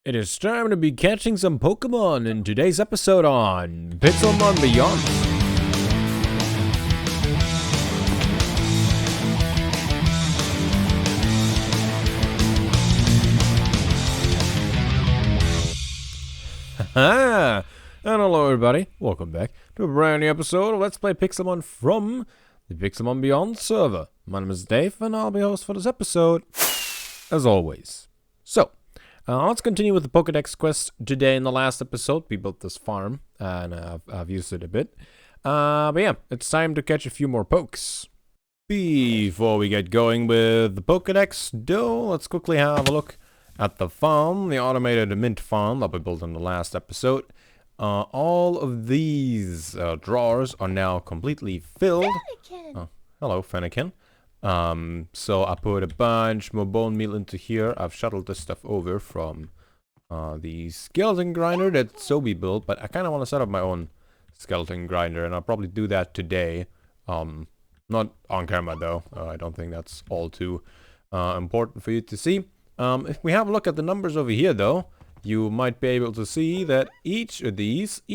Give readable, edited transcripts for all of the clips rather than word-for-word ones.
It is time to be catching some Pokemon in today's episode on Pixelmon Beyond. Haha! And hello everybody, welcome back to a brand new episode of Let's Play Pixelmon from the Pixelmon Beyond server. My name is Dave and I'll be host for this episode, as always. So, let's continue with the Pokédex quest today. In the last episode, we built this farm, and I've used it a bit. But yeah, it's time to catch a few more pokes. Before we get going with the Pokédex, though, let's quickly have a look at the farm, the automated mint farm that we built in the last episode. All of these drawers are now completely filled. Oh, hello, Fennekin. So I put a bunch more bone meal into here. I've shuttled this stuff over from the skeleton grinder that Sobi built, but I kind of want to set up my own skeleton grinder, and I'll probably do that today. Not on camera though. I don't think that's all too important for you to see. If we have a look at the numbers over here though, you might be able to see that each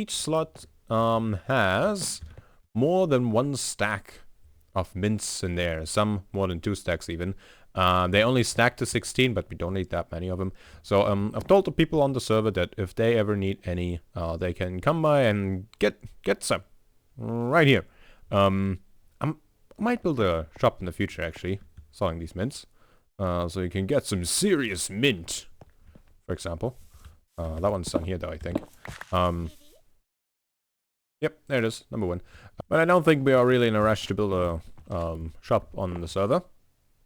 slot has more than one stack of mints in there, some more than 2 stacks even. They only stack to 16, but we don't need that many of them. So I've told the people on the server that if they ever need any, they can come by and get some right here. I might build a shop in the future actually, selling these mints, so you can get some serious mint, for example. That one's done here though, I think. Yep, there it is, number 1. But I don't think we are really in a rush to build a shop on the server.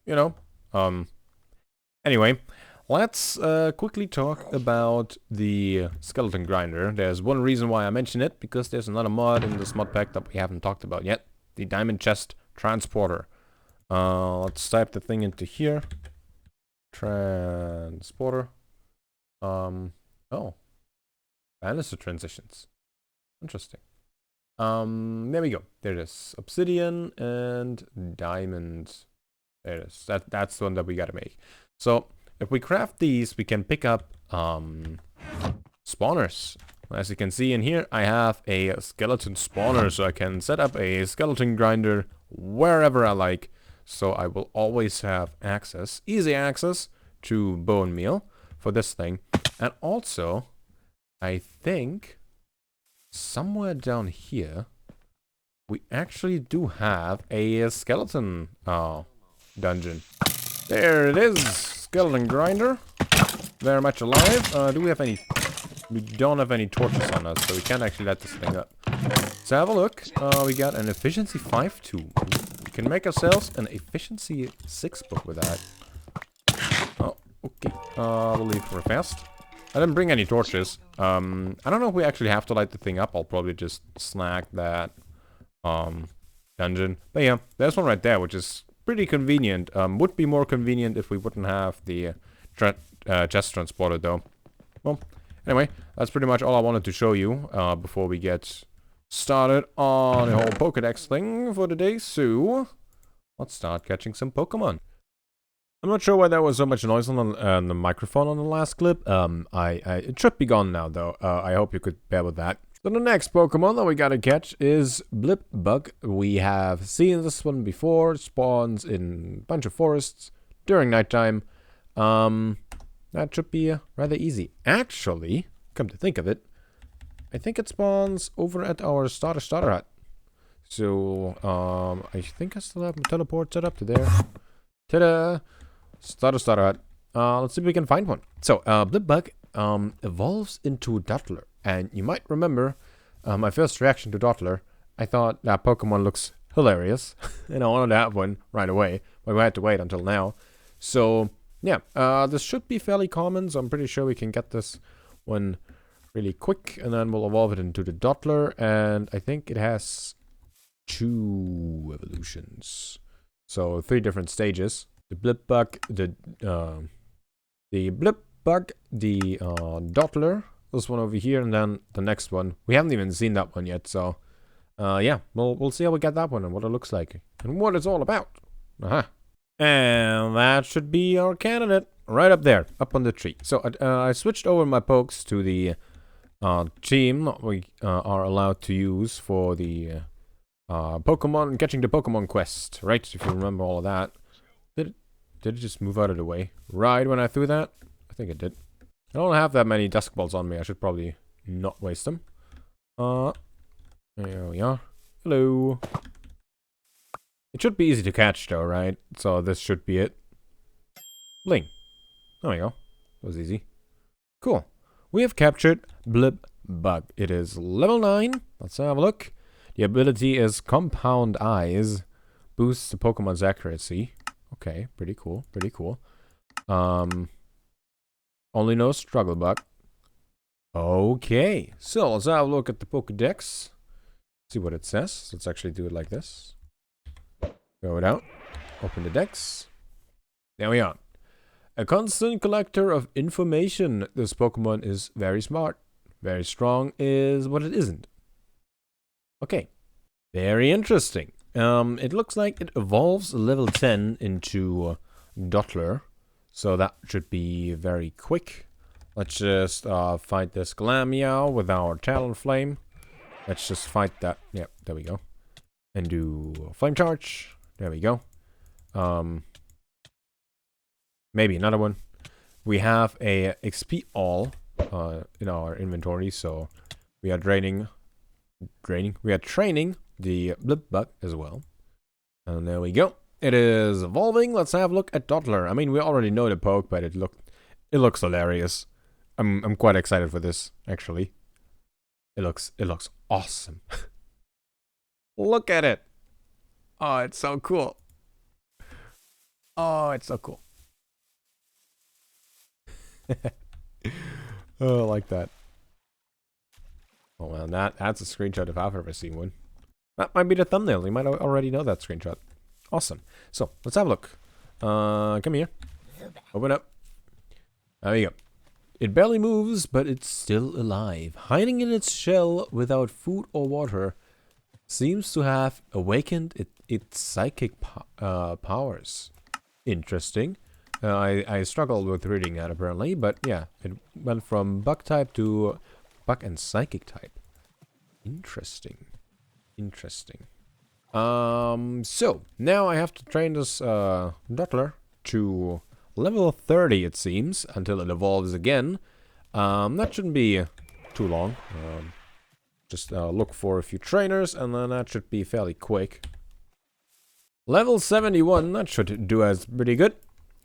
You know. Anyway, let's quickly talk about the skeleton grinder. There's one reason why I mention it, because there's another mod in this mod pack that we haven't talked about yet. The Diamond Chest Transporter. Let's type the thing into here. Transporter. Oh. Banister transitions. Interesting. There we go. There it is. Obsidian and diamond. There it is. That's the one that we gotta make. So if we craft these, we can pick up spawners. As you can see in here, I have a skeleton spawner, so I can set up a skeleton grinder wherever I like. So I will always have access, easy access to bone meal for this thing. And also, I think somewhere down here, we actually do have a skeleton dungeon. There it is, skeleton grinder. Very much alive. Do we have any? We don't have any torches on us, so we can't actually light this thing up. So have a look. We got an efficiency 5 too. We can make ourselves an efficiency 6 book with that. Oh, okay. We'll leave for fast. I didn't bring any torches. I don't know if we actually have to light the thing up. I'll probably just snag that dungeon. But yeah, there's one right there, which is pretty convenient. Would be more convenient if we wouldn't have the chest transporter though. Well, anyway, that's pretty much all I wanted to show you before we get started on the whole Pokédex thing for today. So let's start catching some Pokemon. I'm not sure why there was so much noise on the microphone on the last clip. It should be gone now, though. I hope you could bear with that. So the next Pokemon that we gotta catch is Blipbug. We have seen this one before. It spawns in a bunch of forests during nighttime. That should be rather easy. Actually, come to think of it, I think it spawns over at our starter hut. So, I think I still have my teleport set up to there. Ta-da! Starter hut. Let's see if we can find one. So, Blipbug evolves into Dottler. And you might remember my first reaction to Dottler. I thought that Pokemon looks hilarious. And I wanted to have one right away. But we had to wait until now. So, yeah. This should be fairly common. So I'm pretty sure we can get this one really quick. And then we'll evolve it into the Dottler. And I think it has 2 evolutions. So 3 different stages. The Blipbug, the Dottler, this one over here, and then the next one. We haven't even seen that one yet, so yeah, we'll see how we get that one and what it looks like and what it's all about. And that should be our candidate right up there, up on the tree. So I switched over my pokes to the team we are allowed to use for the Pokemon, catching the Pokemon quest, right? If you remember all of that. Did it just move out of the way right when I threw that? I think it did. I don't have that many Dusk Balls on me. I should probably not waste them. There we are. Hello. It should be easy to catch though, right? So this should be it. Bling. There we go. That was easy. Cool. We have captured Blipbug. It is level 9. Let's have a look. The ability is Compound Eyes. Boosts the Pokemon's accuracy. Okay, pretty cool, pretty cool. Only no Struggle Bug. Okay, so let's have a look at the Pokedex. See what it says. Let's actually do it like this. Go it out. Open the dex. There we are. A constant collector of information. This Pokemon is very smart. Very strong is what it isn't. Okay. Very interesting. It looks like it evolves level 10 into Dottler. So that should be very quick. Let's just fight this Glameow with our Talonflame. Let's just fight that. Yep, there we go. And do Flame Charge. There we go. Maybe another one. We have a XP all in our inventory, so we are training the Blipbug as well. And there we go. It is evolving. Let's have a look at Dottler. I mean, we already know the poke, but it looks hilarious. I'm quite excited for this, actually. It looks awesome. Look at it. Oh, it's so cool. Oh, it's so cool. Oh, I like that. Oh, well, that's a screenshot if I've ever seen one. That might be the thumbnail. You might already know that screenshot. Awesome. So, let's have a look. Come here. Open up. There we go. It barely moves, but it's still alive. Hiding in its shell without food or water, seems to have awakened its psychic powers. Interesting. I struggled with reading that apparently, but yeah, it went from bug type to bug and psychic type. Interesting. Interesting. So now I have to train this Dottler to level 30, it seems, until it evolves again. That shouldn't be too long. Just look for a few trainers, and then that should be fairly quick. Level 71, that should do us pretty good.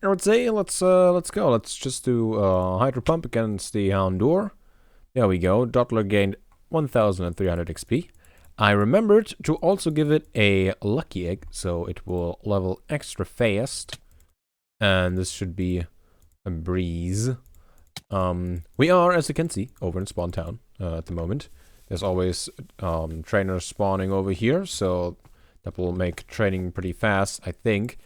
I would say let's go. Let's just do Hydro Pump against the Houndour. There we go. Dottler gained 1,300 XP. I remembered to also give it a Lucky Egg, so it will level extra fast. And this should be a breeze. We are, as you can see, over in Spawn Town at the moment. There's always trainers spawning over here, so that will make training pretty fast, I think.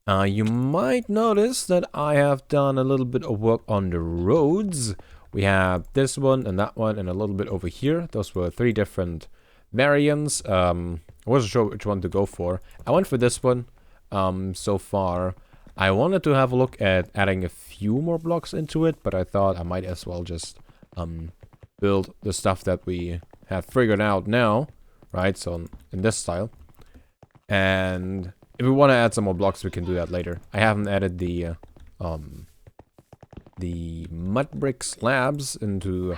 You might notice that I have done a little bit of work on the roads. We have this one and that one and a little bit over here. Those were 3 different variants. I wasn't sure which one to go for. I went for this one so far. I wanted to have a look at adding a few more blocks into it, but I thought I might as well just build the stuff that we have figured out now, right? So in this style. And if we want to add some more blocks, we can do that later. I haven't added the mud brick slabs into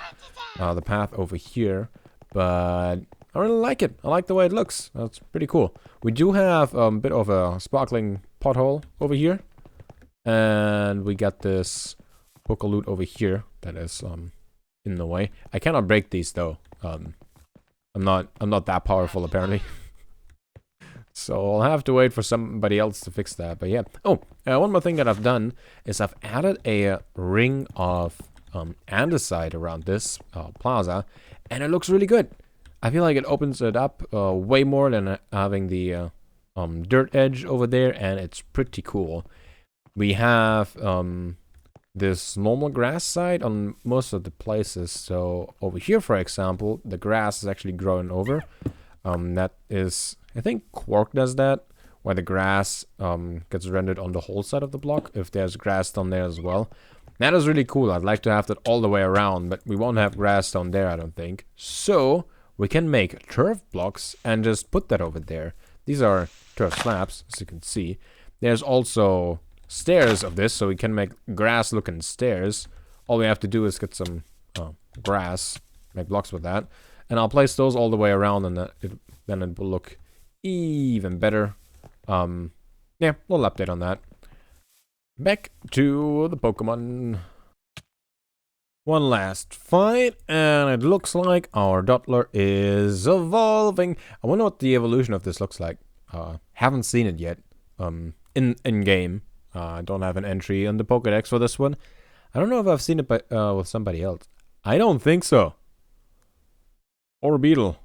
the path over here, but I really like it. I like the way it looks. That's pretty cool. We do have a bit of a sparkling pothole over here, and we got this Pokaloot over here that is in the way. I cannot break these though. I'm not that powerful apparently. So I'll have to wait for somebody else to fix that. But yeah. Oh, one more thing that I've done is I've added a ring of andesite around this plaza, and it looks really good. I feel like it opens it up way more than having the dirt edge over there, and it's pretty cool. We have this normal grass side on most of the places. So over here, for example, the grass is actually growing over. That is, I think Quark does that where the grass gets rendered on the whole side of the block, if there's grass down there as well. That is really cool. I'd like to have that all the way around, but we won't have grass down there, I don't think. So we can make turf blocks and just put that over there. These are turf slabs, as you can see. There's also stairs of this, so we can make grass-looking stairs. All we have to do is get some grass, make blocks with that, and I'll place those all the way around, and then it will look even better. Yeah, little update on that. Back to the Pokemon. One last fight, and it looks like our Dottler is evolving. I wonder what the evolution of this looks like. Haven't seen it yet. In game. I don't have an entry on the Pokédex for this one. I don't know if I've seen it with somebody else. I don't think so. Orbeetle.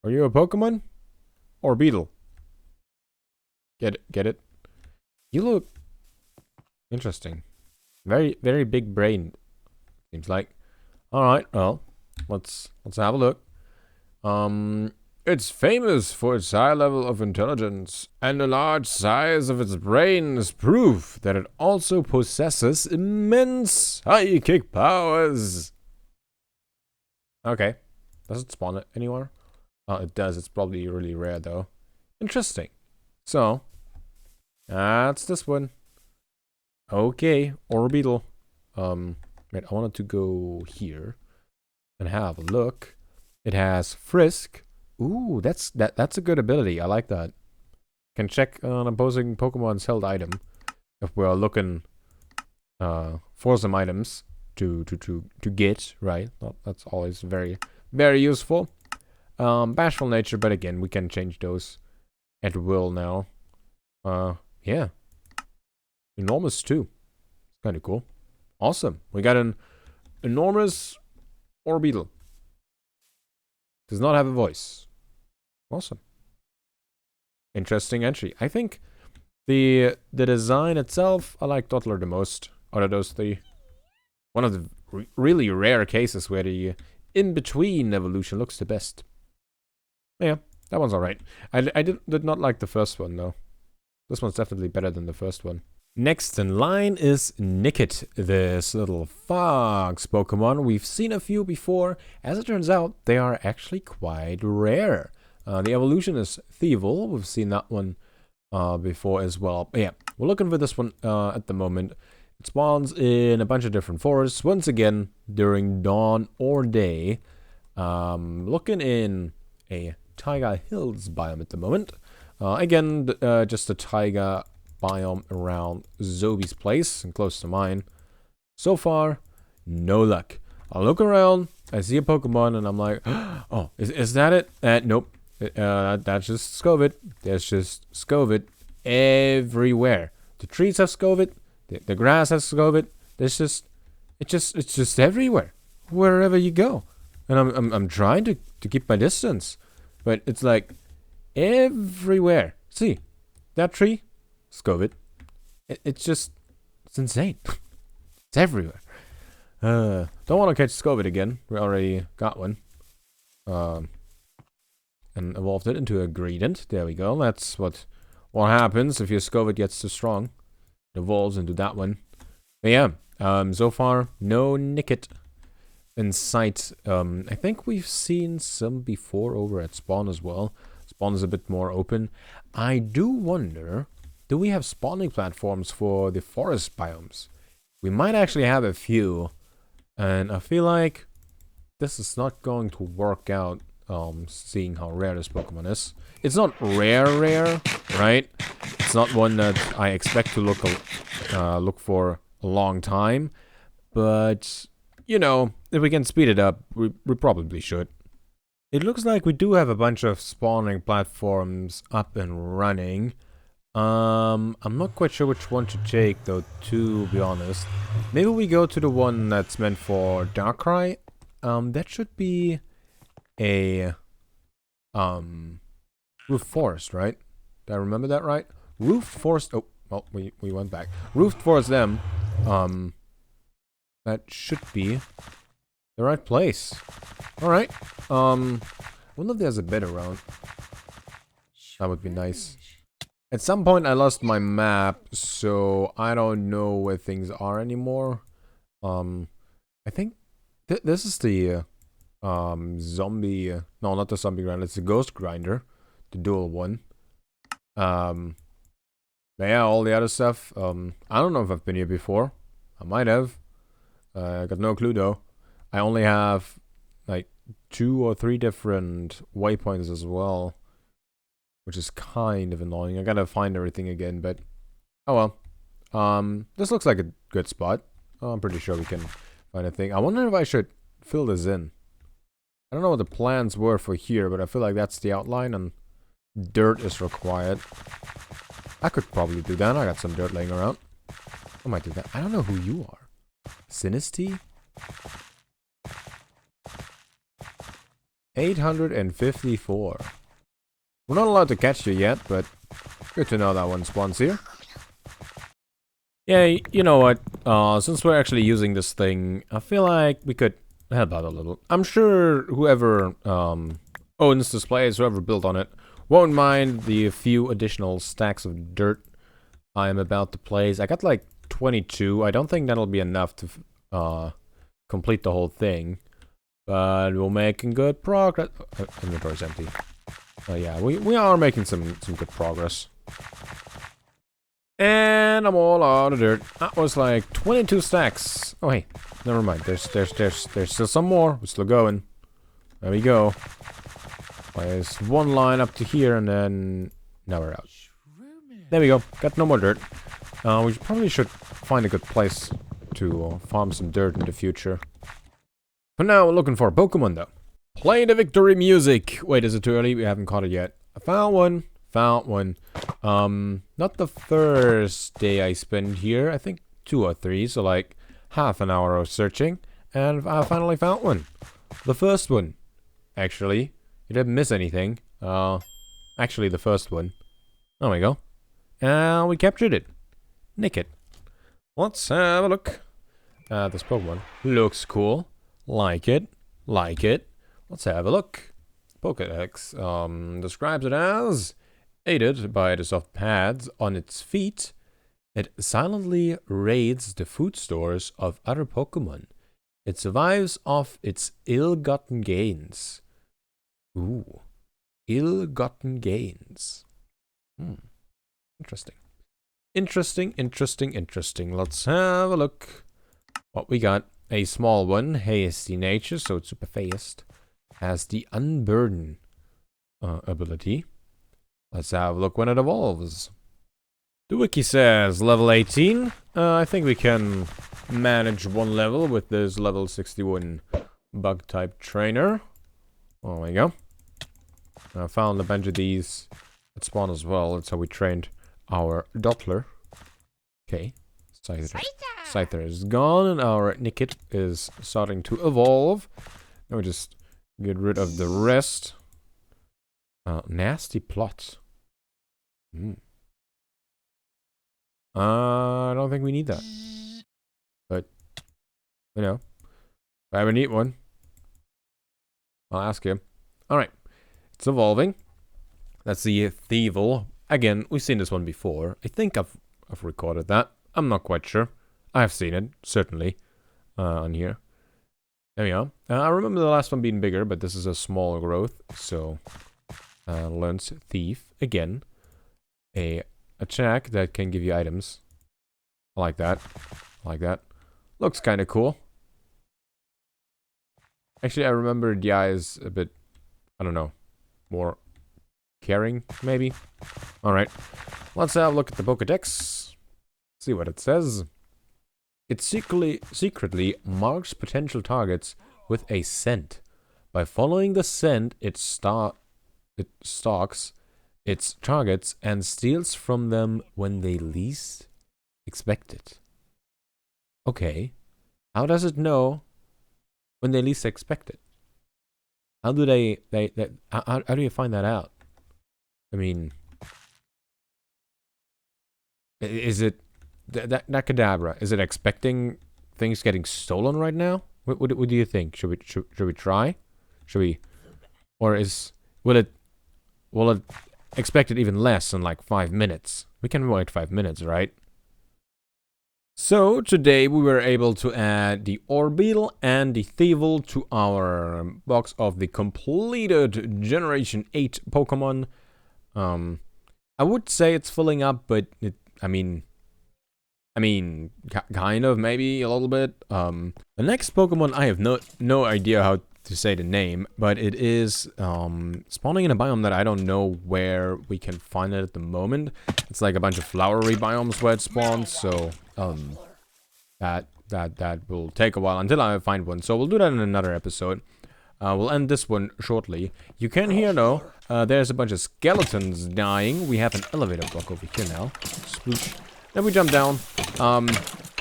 Are you a Pokemon? Orbeetle. Get it? You look interesting. Very, very big brain, seems like. Alright, well, let's have a look. It's famous for its high level of intelligence, and the large size of its brain is proof that it also possesses immense psychic powers. Okay. Does it spawn it anywhere? Oh, it does. It's probably really rare, though. Interesting. So, that's this one. Okay, Orbeetle. Wait, I wanted to go here and have a look. It has Frisk. Ooh, that's a good ability. I like that. Can check on opposing Pokemon's held item if we're looking for some items to get, right? Well, that's always very, very useful. Bashful nature, but again, we can change those at will now. Yeah. Enormous too. Kind of cool. Awesome. We got an enormous Orbeetle. Does not have a voice. Awesome. Interesting entry. I think the design itself, I like Dottler the most out of those three. One of the really rare cases where the in-between evolution looks the best. Yeah, that one's alright. I did not like the first one though. This one's definitely better than the first one. Next in line is Nickit, this little fox Pokemon. We've seen a few before. As it turns out, they are actually quite rare. The evolution is Thievul. We've seen that one before as well. But yeah, we're looking for this one at the moment. It spawns in a bunch of different forests, once again, during dawn or day. Looking in a Taiga Hills biome at the moment. Again, just a taiga biome around Zobi's place and close to mine. So far, no luck. I look around, I see a Pokemon, and I'm like, oh, is that it? Nope. That's just Scovit. There's just Scovit everywhere. The trees have Scovit. The grass has Scovit. It's just everywhere, wherever you go. And I'm trying to keep my distance, but it's like everywhere. See, that tree, Scovit. It's insane. It's everywhere. Don't want to catch Scovit again. We already got one. And evolved it into a Greedent. There we go. That's what happens if your Scovit gets too strong. It evolves into that one. But yeah, so far, no Nickit in sight. I think we've seen some before over at spawn as well. Spawn is a bit more open. I do wonder, do we have spawning platforms for the forest biomes? We might actually have a few. And I feel like this is not going to work out, seeing how rare this Pokemon is. It's not rare, right? It's not one that I expect to look for a long time. But, you know, if we can speed it up, we probably should. It looks like we do have a bunch of spawning platforms up and running. I'm not quite sure which one to take, though, to be honest. Maybe we go to the one that's meant for Darkrai. That should be a Roof Forest, right? Did I remember that right? Roof Forest. Oh, well, we went back. Roof Forest them. That should be the right place. All right. I wonder if there's a bed around. That would be nice. At some point I lost my map, so I don't know where things are anymore. I think this is the zombie, no, not the zombie grinder, it's the ghost grinder, the dual one. But yeah, all the other stuff, I don't know if I've been here before. I might have. I got no clue though. I only have like 2 or 3 different waypoints as well, which is kind of annoying. I gotta find everything again, but oh well. This looks like a good spot. I'm pretty sure we can find a thing. I wonder if I should fill this in. I don't know what the plans were for here, but I feel like that's the outline and dirt is required. I could probably do that. I got some dirt laying around. I might do that. I don't know who you are. Sinisty? 854. We're not allowed to catch you yet, but good to know that one spawns here. Yeah, you know what? Since we're actually using this thing, I feel like we could help out a little. I'm sure whoever owns this place, whoever built on it, won't mind the few additional stacks of dirt I am about to place. I got like 22. I don't think that'll be enough to complete the whole thing. But we're making good progress. Inventory's empty. Yeah, we are making some good progress. And I'm all out of dirt. That was like 22 stacks. Oh hey, never mind. There's still some more. We're still going. There we go. There's one line up to here, and then now we're out. There we go. Got no more dirt. We probably should find a good place to farm some dirt in the future. For now, we're looking for a Pokemon though. Play the victory music. Wait, is it too early? We haven't caught it yet. I found one. Found one. Not the first day I spent here. I think 2 or 3. So like half an hour of searching, and I finally found one. The first one, actually. You didn't miss anything. Actually, the first one. There we go. And we captured it. Nickit. Let's have a look. This Pokemon looks cool. Like it. Like it. Let's have a look. Pokédex describes it as aided by the soft pads on its feet. It silently raids the food stores of other Pokemon. It survives off its ill-gotten gains. Ooh. Ill-gotten gains. Interesting. Interesting. Let's have a look. What we got. A small one. Hasty nature, so it's super fast. Has the unburden ability. Let's have a look when it evolves. The wiki says level 18. I think we can manage one level with this level 61 bug type trainer. There we go. I found a bunch of these at spawn as well. That's how we trained our Dottler. Okay. Scyther is gone and our Nickit is starting to evolve. Now we just get rid of the rest. Nasty plot. I don't think we need that. But, you know, if I ever need one, I'll ask him. Alright. It's evolving. That's the Thievel. Again, we've seen this one before. I think I've recorded that. I'm not quite sure. I have seen it, certainly, on here. There we go. I remember the last one being bigger, but this is a small growth, so learns Thief again. A attack that can give you items. I like that. I like that. Looks kind of cool. Actually, I remember the eyes a bit, I don't know, more caring, maybe? Alright. Let's have a look at the Pokédex. See what it says. It secretly marks potential targets with a scent. By following the scent, it stalks its targets and steals from them when they least expect it. Okay. How does it know when they least expect it? How do how do you find that out? I mean, is it that Kadabra? Is it expecting things getting stolen right now? What do you think? Should we try? Should we, or will it expected even less than like 5 minutes. We can wait 5 minutes, right? So today we were able to add the Orbeetle and the Thievel to our box of the completed Generation 8 Pokemon. I would say it's filling up, but I mean, kind of, maybe a little bit. The next Pokemon, I have no idea how to say the name, but it is spawning in a biome that I don't know where we can find it at the moment. It's like a bunch of flowery biomes where it spawns, so that will take a while until I find one. So we'll do that in another episode. We'll end this one shortly. You can hear though, there's a bunch of skeletons dying. We have an elevator block over here now. Sploosh. Then we jump down. Oh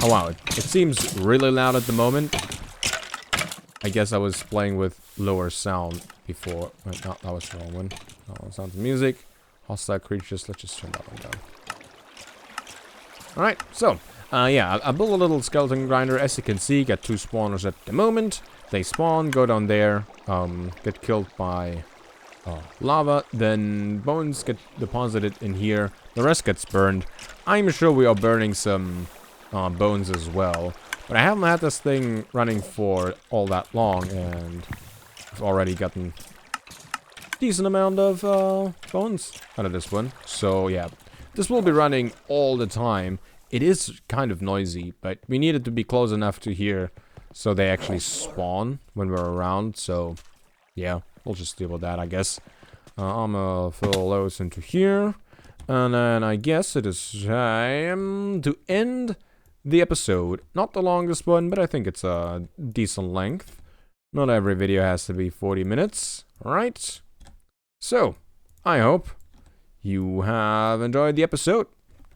wow, it seems really loud at the moment. I guess I was playing with lower sound before. Wait, no, that was the wrong one. Oh, sounds of music. Hostile creatures. Let's just turn that one down. Alright, so, yeah, I built a little skeleton grinder. As you can see, got 2 spawners at the moment. They spawn, go down there, get killed by lava, then bones get deposited in here. The rest gets burned. I'm sure we are burning some bones as well. But I haven't had this thing running for all that long, and I've already gotten a decent amount of bones out of this one. So yeah, this will be running all the time. It is kind of noisy, but we need it to be close enough to hear so they actually spawn when we're around. So yeah, we'll just deal with that, I guess. I'm gonna fill those into here. And then I guess it is time to end the episode. Not the longest one, but I think it's a decent length. Not every video has to be 40 minutes, alright? So, I hope you have enjoyed the episode,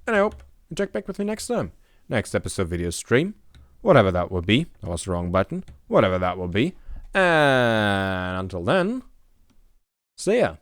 and I hope you check back with me next time. Next episode video stream, whatever that will be. That was the wrong button. Whatever that will be. And until then, see ya.